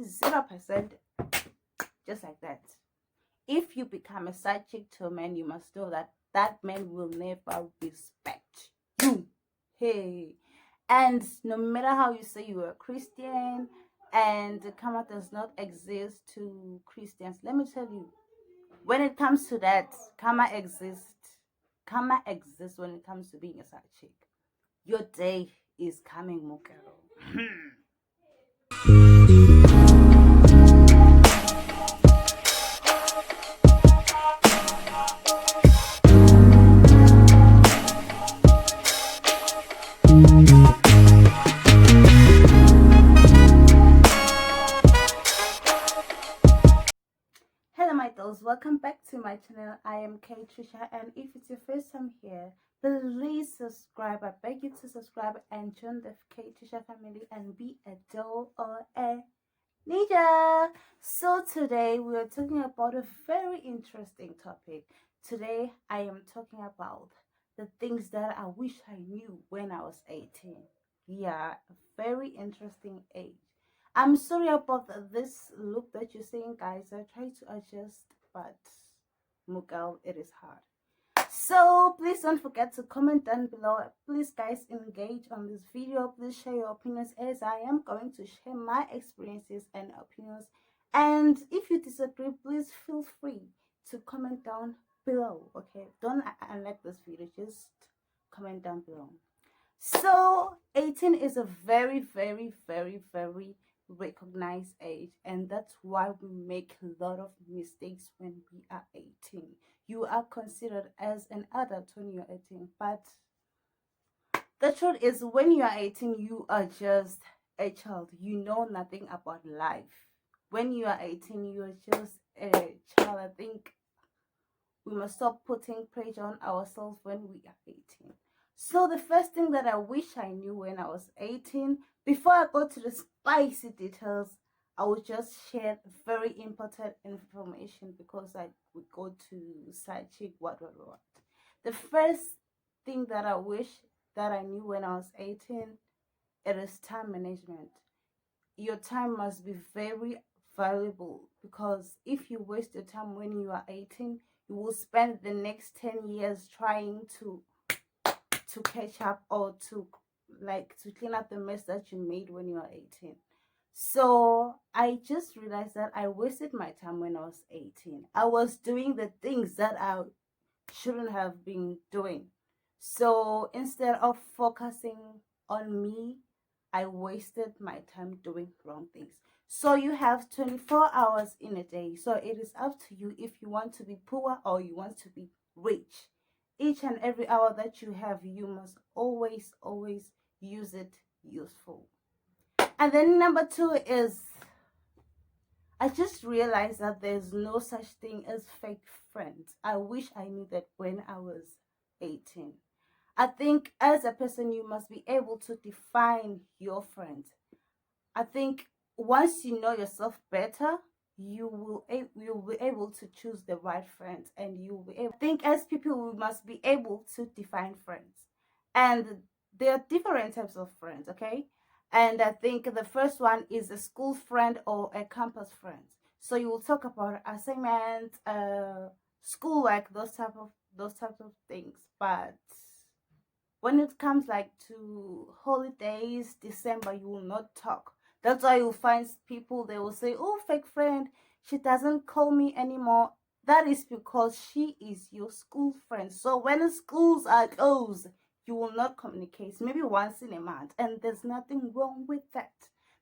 0%, just like that. If you become a side chick to a man, you must know that that man will never respect you. Hey. And no matter how you say you are a Christian and karma does not exist to Christians, let me tell you, when it comes to that, karma exists. Karma exists when it comes to being a side chick. Your day is coming, Mokero. Hello my dolls, welcome back to my channel. I am Tricia, and if it's your first time here, please subscribe. I beg you to subscribe and join the Tricia family and be a doll or a ninja. So today we are talking about a very interesting topic. Today I am talking about the things that I wish I knew when I was 18. Yeah, a very interesting age. I'm sorry about this look that you're seeing, guys. I try to adjust, but Mughal, it is hard. So please don't forget to comment down below. Please, guys, engage on this video. Please share your opinions, as I am going to share my experiences and opinions. And if you disagree, please feel free to comment down below. Okay, don't unlike this video, just comment down below. So 18 is a very recognized age, and that's why we make a lot of mistakes when we are 18. You are considered as an adult when you're 18, but the truth is, when you are 18, you are just a child. You know nothing about life. When you are 18, you are just a child. I think we must stop putting pressure on ourselves when we are 18. So the first thing that I wish I knew when I was 18, before I go to the spicy details, I will just share very important information, because I would go to side chick, what. The first thing that I wish that I knew when I was 18, it is time management. Your time must be very valuable, because if you waste your time when you are 18, you will spend the next 10 years trying to catch up, or to clean up the mess that you made when you were 18. So I just realized that I wasted my time when I was 18. I was doing the things that I shouldn't have been doing. So instead of focusing on me, I wasted my time doing wrong things. So you have 24 hours in a day. So it is up to you if you want to be poor or you want to be rich. Each and every hour that you have, you must always use it useful. And then number 2 is, I just realized that there's no such thing as fake friends. I wish I knew that when I was 18. I think as a person, you must be able to define your friends. I think once you know yourself better, you will be able to choose the right friends, and you will be able. I think as people, we must be able to define friends, and there are different types of friends. Okay, and I think the first one is a school friend or a campus friend. So you will talk about assignments, schoolwork, those types of things. But when it comes to holidays, December, you will not talk. That's why you'll find people, they will say, oh, fake friend, she doesn't call me anymore. That is because she is your school friend. So when the schools are closed, you will not communicate, maybe once in a month. And there's nothing wrong with that.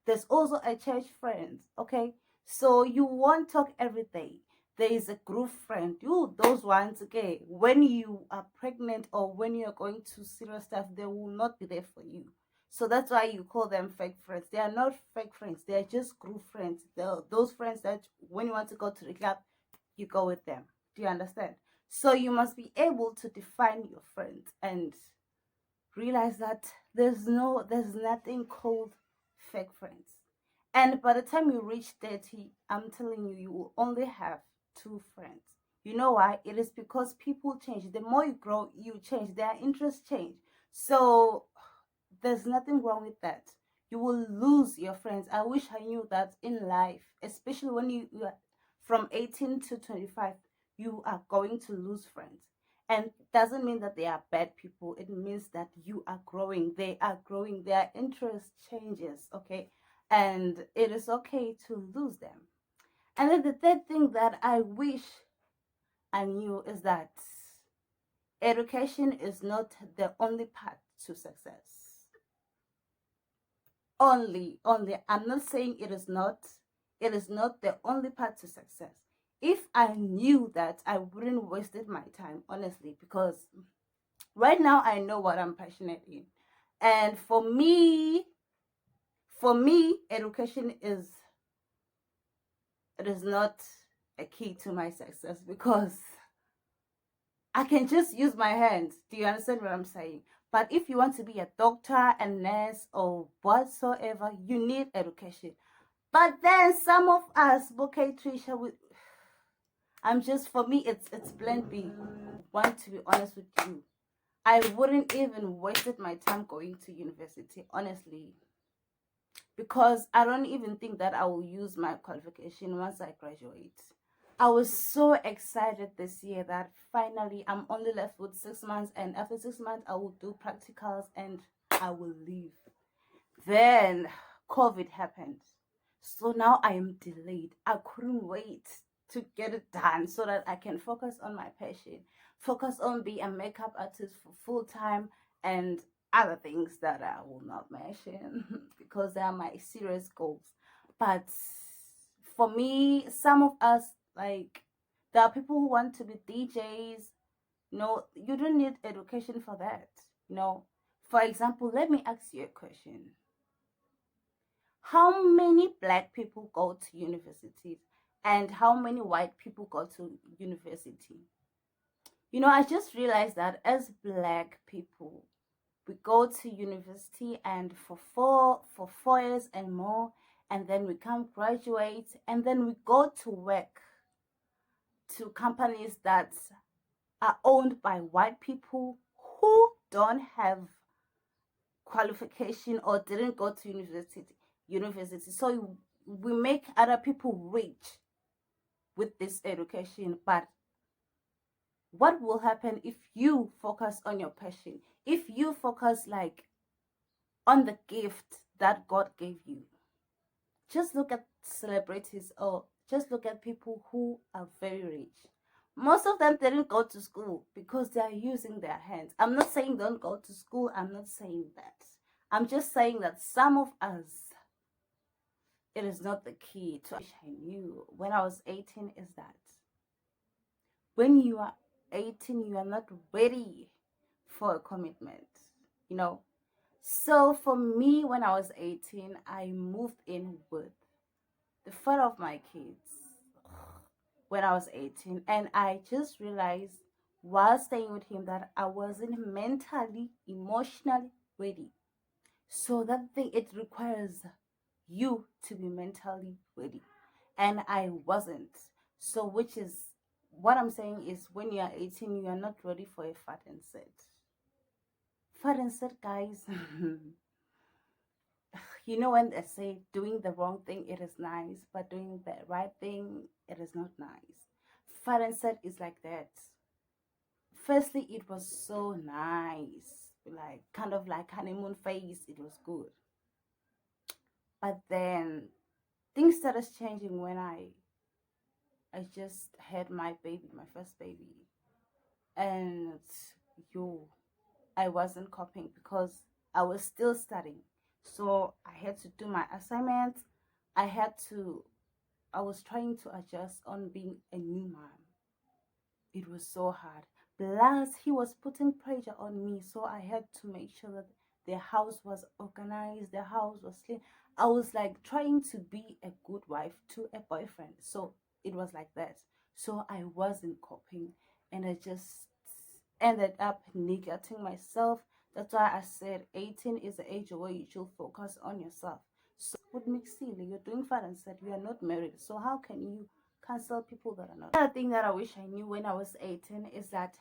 There's also a church friend, okay? So you won't talk every day. There is a group friend. Those ones, okay, when you are pregnant or when you're going to serious stuff, they will not be there for you. So that's why you call them fake friends. They are not fake friends. They are just group friends. They're those friends that when you want to go to the club, you go with them. Do you understand? So you must be able to define your friends and realize that there's nothing called fake friends. And by the time you reach 30, I'm telling you, you will only have 2 friends. You know why? It is because people change. The more you grow, you change. Their interests change. So there's nothing wrong with that. You will lose your friends. I wish I knew that in life, especially when you are from 18 to 25, you are going to lose friends. And it doesn't mean that they are bad people. It means that you are growing. They are growing. Their interest changes, okay? And it is okay to lose them. And then the third thing that I wish I knew is that education is not the only path to success. Only. I'm not saying it is not. It is not the only path to success. If I knew that, I wouldn't wasted my time, honestly, because right now I know what I'm passionate in. And for me, education is, it is not a key to my success, because I can just use my hands. Do you understand what I'm saying? But if you want to be a doctor, a nurse, or whatsoever, you need education. But then some of us, okay, Tricia, for me, it's plan B. Want to be honest with you, I wouldn't even wasted my time going to university, honestly, because I don't even think that I will use my qualification once I graduate. I was so excited this year that finally I'm only left with 6 months, and after 6 months I will do practicals and I will leave. Then COVID happened. So now I am delayed. I couldn't wait to get it done so that I can focus on my passion, focus on being a makeup artist for full time, and other things that I will not mention because they are my serious goals. But for me, some of us, like, there are people who want to be DJs. No, you don't need education for that. No. For example, let me ask you a question. How many black people go to universities and how many white people go to university? I just realized that as black people, we go to university and for 4 years and more, and then we come graduate, and then we go to work to companies that are owned by white people who don't have qualification or didn't go to university. So we make other people rich with this education. But what will happen if you focus on your passion, if you focus like on the gift that God gave you? Just look at celebrities, or just look at people who are very rich. Most of them didn't go to school because they are using their hands. I'm not saying don't go to school. I'm not saying that. I'm just saying that some of us, it is not the key to. I knew when I was 18 is that when you are 18, you are not ready for a commitment, you know. So for me, when I was 18, I moved in with the father of my kids when I was 18, and I just realized while staying with him that I wasn't mentally, emotionally ready. So that thing, it requires you to be mentally ready, and I wasn't. So which is what I'm saying is, when you are 18, you are not ready for a fat and set. Fat and set, guys. When they say doing the wrong thing, it is nice, but doing the right thing, it is not nice. Fat and set is like that. Firstly, it was so nice, like kind of like honeymoon phase. It was good, but then things started changing when I just had my baby, my first baby, and yo, I wasn't coping because I was still studying. So I had to do my assignments. I had to, I was trying to adjust on being a new mom. It was so hard. Plus, he was putting pressure on me, so I had to make sure that the house was organized, the house was clean. I was like trying to be a good wife to a boyfriend. So it was like that. So I wasn't coping, and I just ended up neglecting myself. That's why I said 18 is the age where you should focus on yourself. So would make silly. You're doing fine and said you are not married. So how can you cancel people that are not? Another thing that I wish I knew when I was 18 is that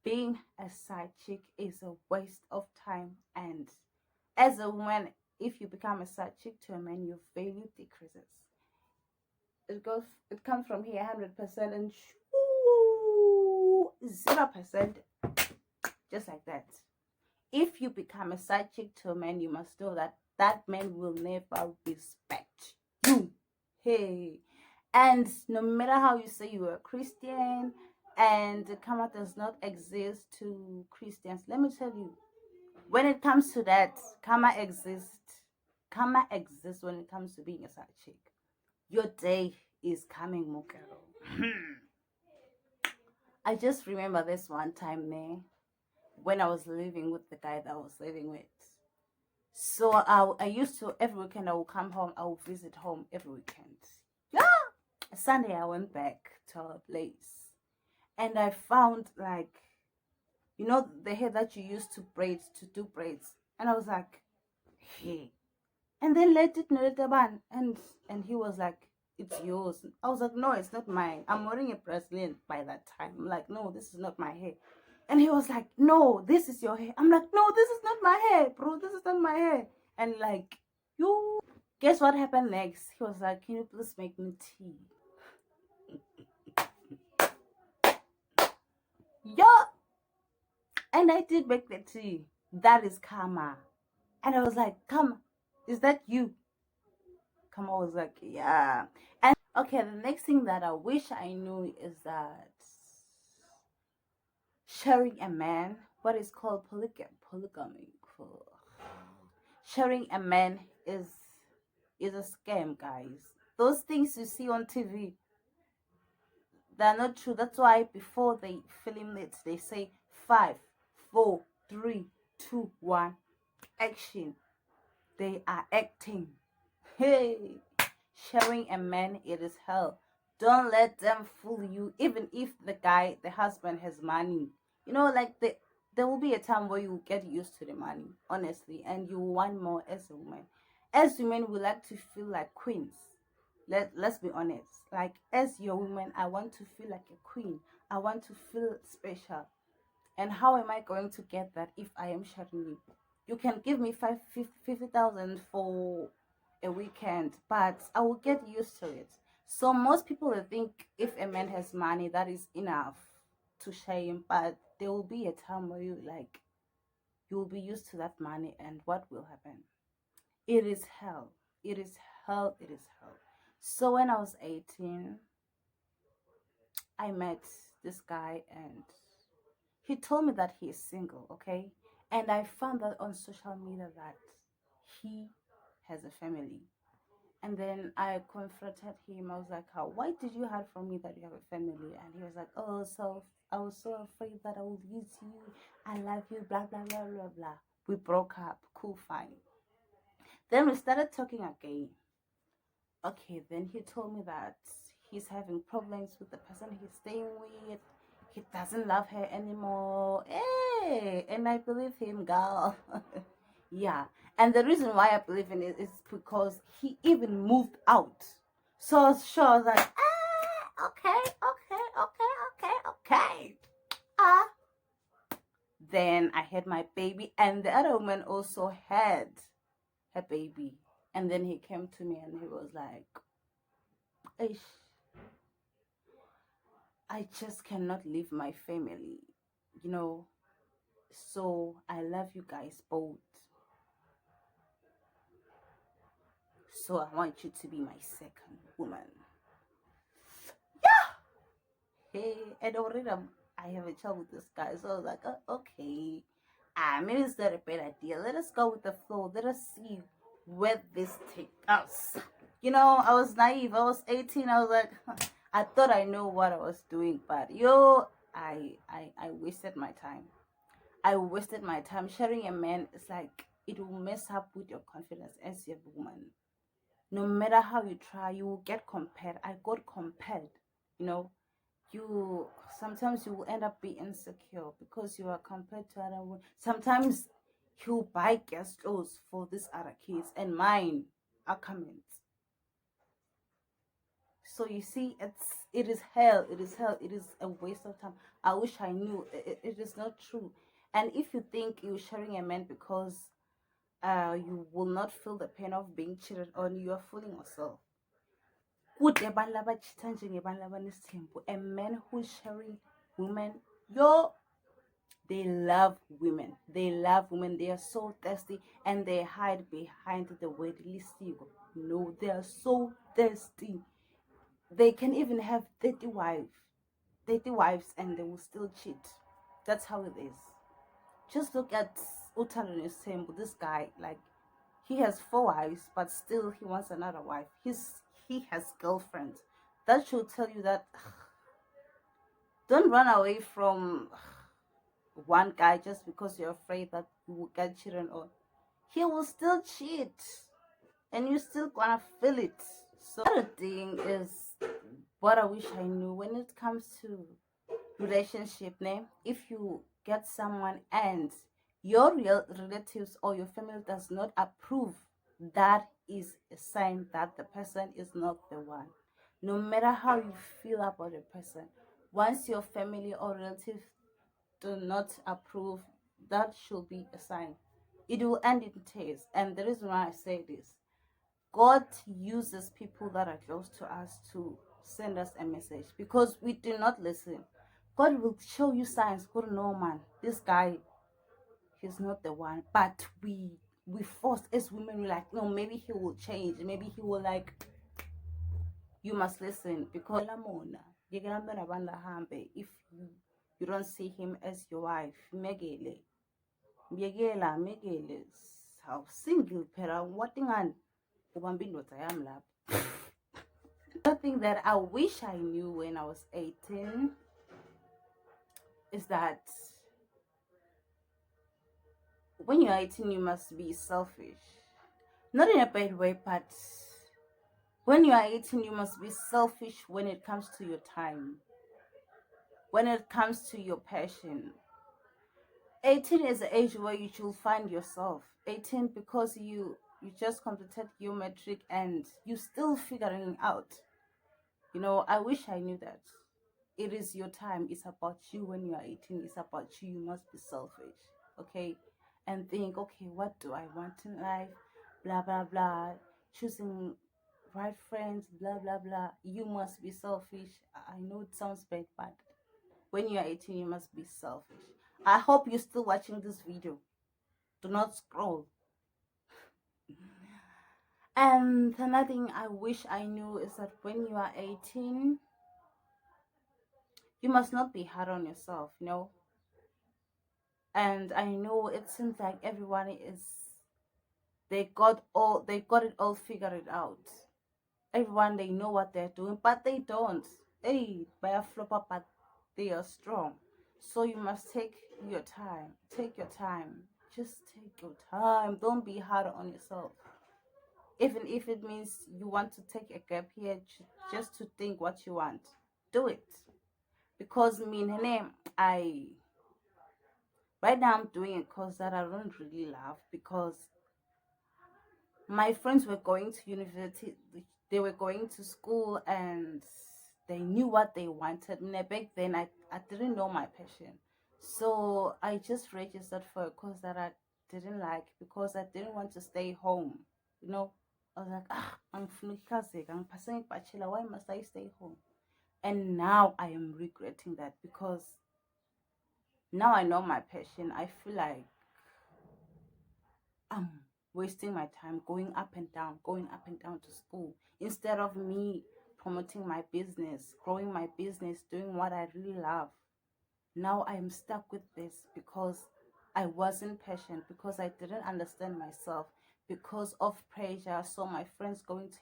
being a side chick is a waste of time. And as a woman, if you become a side chick to a man, your value decreases. It comes from here 100% and 0%, just like that. If you become a side chick to a man, you must know that that man will never respect you. Hey, and no matter how you say you are a Christian and karma does not exist to Christians, let me tell you, when it comes to that, karma exists. Karma exists when it comes to being a side chick. Your day is coming, Mukero. I just remember this one time there when I was living with the guy that I was living with. So I used to, every weekend I would come home, I would visit home every weekend. Yeah! Sunday I went back to our place and I found, like, you know, the hair that you used to braid, to do braids. And I was like, hey. And then let it ban. And he was like, it's yours. I was like, no, it's not mine. I'm wearing a bracelet by that time. I'm like, no, this is not my hair. And he was like, no, this is your hair. I'm like, no, this is not my hair, bro. This is not my hair. And like, you guess what happened next? He was like, can you please make me tea? Yeah. And I did make the tea. That is karma. And I was like, come, is that you? Karma was like, yeah. And okay, the next thing that I wish I knew is that sharing a man, what is called polygamy. Sharing a man is a scam, guys. Those things you see on TV, they're not true. That's why before they film it, they say 5, 4, 3, 2, 1, action. They are acting. Hey, sharing a man, it is hell. Don't let them fool you. Even if the husband has money, you know, like there will be a time where you get used to the money, honestly, and you want more as a woman. As women, we like to feel like queens. Let's be honest. Like, as your woman, I want to feel like a queen. I want to feel special. And how am I going to get that if I am sharing you? You can give me 50,000 for a weekend, but I will get used to it. So most people will think if a man has money, that is enough to share him. But there will be a time where you will be used to that money, and what will happen? It is hell. It is hell. It is hell. So when I was 18, I met this guy and he told me that he is single, okay? And I found that on social media that he has a family. And then I confronted him. I was like, why did you hide from me that you have a family? And he was like, oh, so I was so afraid that I would lose you. I love you, blah, blah, blah, blah, blah. We broke up. Cool, fine. Then we started talking again. Okay, then he told me that he's having problems with the person he's staying with. He doesn't love her anymore. Hey, and I believe him, girl. Yeah, and the reason why I believe in it is because he even moved out. So I was like, okay, okay, okay, okay, okay. Then I had my baby, and the other woman also had her baby. And then he came to me and he was like, Ish, I just cannot leave my family, you know. So I love you guys both. So I want you to be my second woman. Yeah. Hey, and already I have a child with this guy. So I was like, okay. Maybe it's not a bad idea. Let us go with the flow. Let us see where this takes us. You know, I was naive. I was 18. I was like, I thought I knew what I was doing, but I wasted my time. I wasted my time. Sharing a man is like, it will mess up with your confidence as a woman. No matter how you try, you will get compared. I got compared, you know. You sometimes you will end up being insecure because you are compared to other women. Sometimes you buy guest clothes for these other kids and mine are comments. So you see, it is hell. It is hell. It is a waste of time. I wish I knew. It is not true. And if you think you're sharing a man because you will not feel the pain of being cheated on. You are fooling yourself. Kude abantu labachitha njengebantu abanesithembu. A man who's sharing women, yo, they love women. They love women. They are so thirsty and they hide behind the word isiko. No, they are so thirsty. They can even have 30 wives and they will still cheat. That's how it is. Just look at Utalo Sembu, this guy, like he has 4 wives, but still he wants another wife. He has girlfriends. That should tell you that don't run away from one guy just because you're afraid that you will get cheated on. He will still cheat, and you still gonna feel it. So the other thing is what I wish I knew when it comes to relationship name. If you get someone and your real relatives or your family does not approve, that is a sign that the person is not the one. No matter how you feel about a person, once your family or relatives do not approve, that should be a sign. It will end in tears. And the reason why I say this, God uses people that are close to us to send us a message because we do not listen. God will show you signs. Good, no man, this guy, he's not the one. But we forced as women, we're like, no, maybe he will change. Maybe he will, like, you must listen because if you don't see him as your wife, megele, megele, how single pera, what thing and I am lab. Something that I wish I knew when I was 18 is that when you're 18, you must be selfish. Not in a bad way, but when you are 18, you must be selfish when it comes to your time, when it comes to your passion. 18 is the age where you should find yourself. 18 because you just completed your matric and you still figuring out. You know, I wish I knew that. It is your time. It's about you when you are 18. It's about you. You must be selfish. Okay? And think, okay, what do I want in life? Blah, blah, blah. Choosing right friends, blah, blah, blah. You must be selfish. I know it sounds bad, but when you are 18, you must be selfish. I hope you're still watching this video. Do not scroll. And another thing I wish I knew is that when you are 18, you must not be hard on yourself, you know. And I know it seems like everyone is, they got it all figured out. Everyone, they know what they're doing, but they don't. Hey, by a flopper, but they are strong. So you must take your time. Take your time. Just take your time. Don't be hard on yourself. Even if it means you want to take a gap here just to think what you want, do it. Because me, name, right now I'm doing a course that I don't really love because my friends were going to university, they were going to school, and they knew what they wanted. Back then, I didn't know my passion. So I just registered for a course that I didn't like because I didn't want to stay home. You know, I was like, I'm passing bachelor, why must I stay home? And now I am regretting that because now I know my passion. I feel like I'm wasting my time going up and down to school instead of me promoting my business, growing my business, doing what I really love. Now I'm stuck with this because I wasn't patient, because I didn't understand myself, because of pressure. I saw my friends going to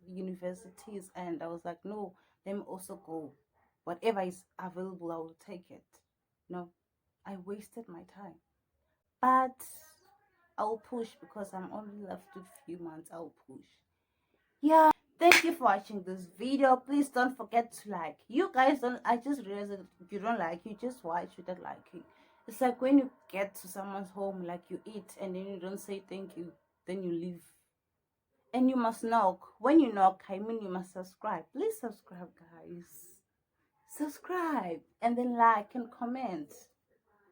universities and I was like, no, let me also go. Whatever is available, I will take it. No, I wasted my time. But I'll push because I'm only left with a few months. I'll push. Yeah, thank you for watching this video. Please don't forget to like. You guys don't, I just realized that you don't like, you just watch without liking. It's like when you get to someone's home, like you eat and then you don't say thank you, then you leave. And you must knock. When you knock, I mean you must subscribe. Please subscribe, guys. Subscribe and then like and comment.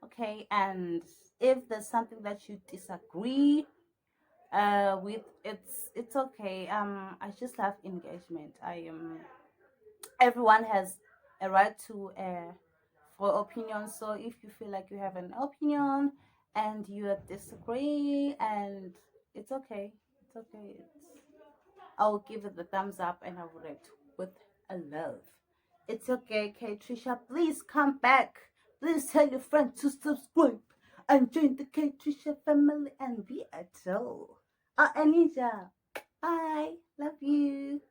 Okay, and if there's something that you disagree with it's okay. I just have engagement. I everyone has a right to for opinion. So if you feel like you have an opinion and you disagree, and it's okay. It's okay. I'll give it the thumbs up and I will react with a love. It's okay, K Tricia. Please come back. Please tell your friends to subscribe and join the K Tricia family and be a troll. Anita. Bye. Love you.